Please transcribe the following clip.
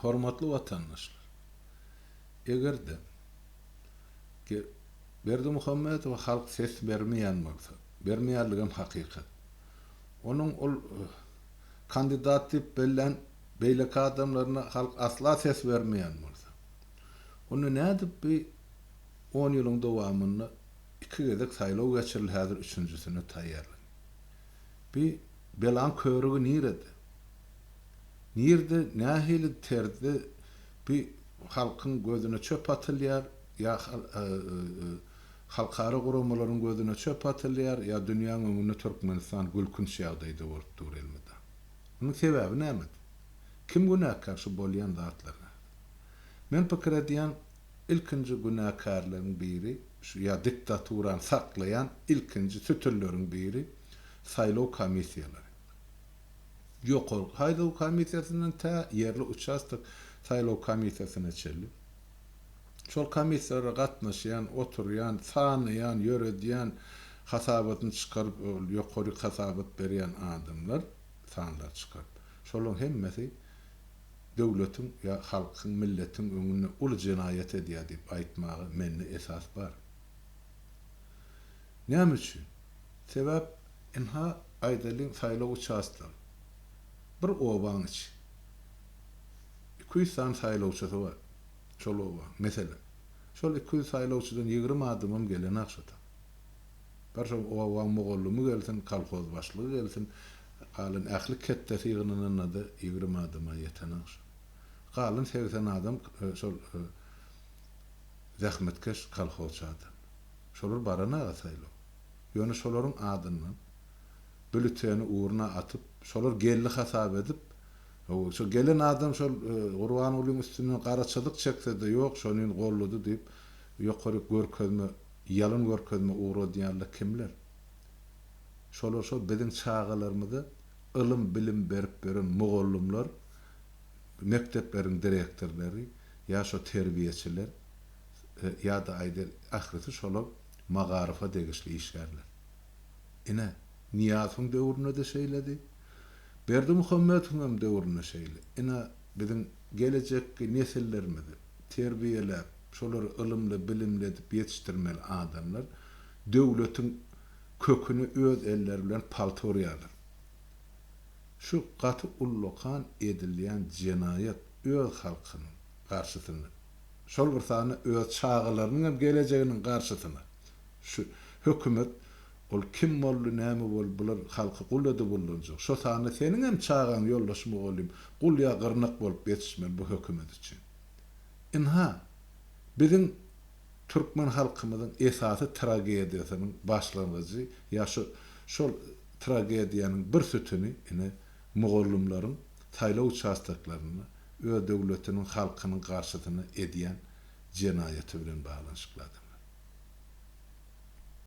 Hormatly vatandaşlar, egerde Berdimuhammedow halk ses bermeýän bolsa, bermeýärligem hakykat. Onuň ol kandidat diýip bellen beýleki adamlaryna halk asla ses bermeýän bolsa, onu nädip bir 10 ýylyň dowamyny iki gezek saýlaw geçirildi, häzir üçüncüsini taýýarlar. Bir belan körügi nirede? Nirde nähili terdi bir halkyň gözüne çöp atylýar, ya halkara gurulmalaryň gözüne çöp atylýar, ya dünýäň öňünde Türkmenistan gülkünç ýagdaýda bolup durýarmyda. Munyň sebäbi näme? Kim günäkär şu bolýan zatlara? Men pikir edýän ilkinji günäkärleriň biri, şu ya diktaturan saklayan ilkinji sütünleriň biri saýlaw komissiýalary. Ýokary saýlaw komissiýasynyň ta ýerli uçastyk saýlaw komissiýasyna çelli. Şol komissiýalara gatnaşýan, oturýan, sanaýan, ýöredýän, hasabatyny çykaryp, ýokary hasabat berýän adamlar, sanlar çykaryp. Şolaryň hemmesi döwletiň ya halkyň, milletiň öňüne uly jenaýat edýär diýip aýtmagy menne esas bar. Näme üçin? Sebäp inha aýdalyň saýlaw uçastlary. Bir obaň içi. 200 san saýlawçysy bar. Şol obaň. Meselen, şol 200 saýlawçydan 20 adamym gelen akşata. Bir şol obaň mogollumy gelsin, kolhoz başlygy gelsin, galyn ähli kettesi ýygynyň da 20 adama ýeten akşa. Galyn 80 adam şol zähmetkeş kolhozçy adam. Şolar barana saýlaw. Ýöne şolaryň adyny bülüteni uğruna atıp, şolar gelli hasap edip, şu gelen adam şol Gurban ulyň üstüne garaçylyk çekse de yok, şonyň golludy diýip ýokary görkezme, ýalyn görkezme uğradýanlar kimler? Şolar şol biziň çağalarymyzda ilm bilim berip beren mogollumlar, mektepleriň direktorlary, ýa şo terbiýeçiler, ýa da aýdar ahireti şolar magaryfa degişli işgärler. Ine Niýasyň döwrüne de şeýledi. Berdimuhammedowyň döwrüne şeýle. Ine biziň gelecekki nesillerimizi terbiýelep, şolary ilmli, bilimli edip ýetişdirmeli adamlar döwletiň köküni öz elleri bilen paltorýarlar. Şu gaty ullukan edilýän jenaýat öz halkynyň garşysyna, şol bir sany öz çağalarynyň gelejeginiň garşysyna şu hökümet ol kim boldy, näme bol, bular halky gullady bolunjak. Şo sany seniň hem çağaň ýoldaşmy bolýym, gulya gyrnak bolup ýetişmeli bu hökümet üçin. Inha biziň türkmen halkymyzyň esasy tragediýasynyň başlangyjy, ýa şol tragediýanyň bir sütüni ine mogollumlaryň saýlaw uçastaklaryny öz döwletiniň halkynyň garşysyna edýän jenaýaty bilen baglanşyklady.